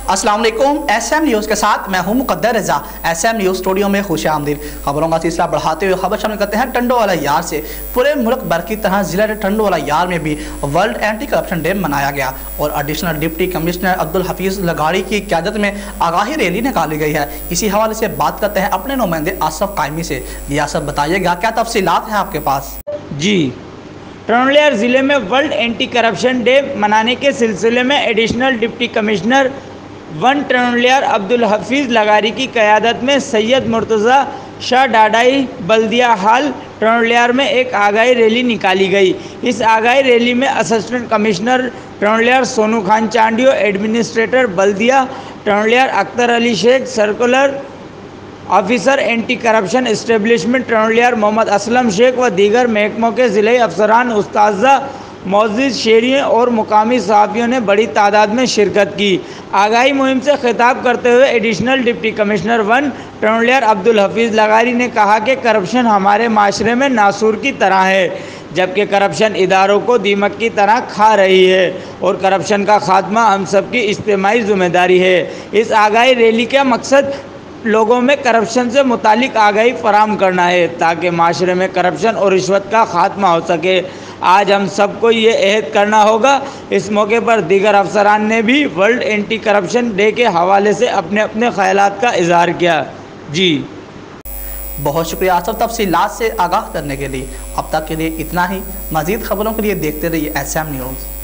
अस्सलाम वालेकुम। SM news के साथ मैं हूं मुकद्दर रजा। SM न्यूज़ स्टूडियो में खुश आमदीद। खबरों का सिलसिला बढ़ाते हुए खबर शामिल करते हैं टंडो वाला यार से। पूरे मुल्क भर की तरह जिला टंडो वाला यार में भी वर्ल्ड एंटी करप्शन डे मनाया गया और additional deputy commissioner Abdul Hafeez Lagari की क़यादत में आगाही रैली निकाली गई है। इसी हवाले से बात करते हैं अपने नुमाइंदे आसफ कायमी से। ये आसफ बताइएगा क्या तफसीलात हैं आपके पास? जी, टंडो ज़िले में वर्ल्ड एंटी करप्शन डे मनाने के सिलसिले में additional deputy commissioner Tando Abdul Hafeez Lagari की क़यादत में सैयद मुर्तज़ा शाह डाडाई बल्दिया हाल टंडो में एक आगाही रैली निकाली गई। इस आगाही रैली में assistant commissioner Tando Sonu Khan Chandio, administrator बल्दिया Tando Akhtar Ali Shaikh, circular officer anti corruption establishment Tando Mohammad Aslam Shaikh व दीगर महकमों के ज़िले अफसरान, उस्ताज़ा, मौजूद शहरियों और मुकामी सहाफ़ियों ने बड़ी तादाद में शिरकत की। आगाही मुहिम से खिताब करते हुए additional deputy commissioner Tando Abdul Hafeez Lagari ने कहा कि करप्शन हमारे माशरे में नासूर की तरह है, जबकि करप्शन इदारों को दीमक की तरह खा रही है और करप्शन का खात्मा हम सब की इज्तिमाई जिम्मेदारी है। इस आगाही रैली का मकसद लोगों में करप्शन से मुतालिक आगाही फराहम करना है ताकि माशरे में करप्शन और रिश्वत का खात्मा हो सके। आज हम सबको ये अहद करना होगा। इस मौके पर दीगर अफसरान ने भी वर्ल्ड एंटी करप्शन डे के हवाले से अपने अपने ख्यालात का इजहार किया। जी, बहुत शुक्रिया आसफ तफसीलात से आगाह करने के लिए। अब तक के लिए इतना ही। मज़ीद खबरों के लिए देखते रहिए SM न्यूज़।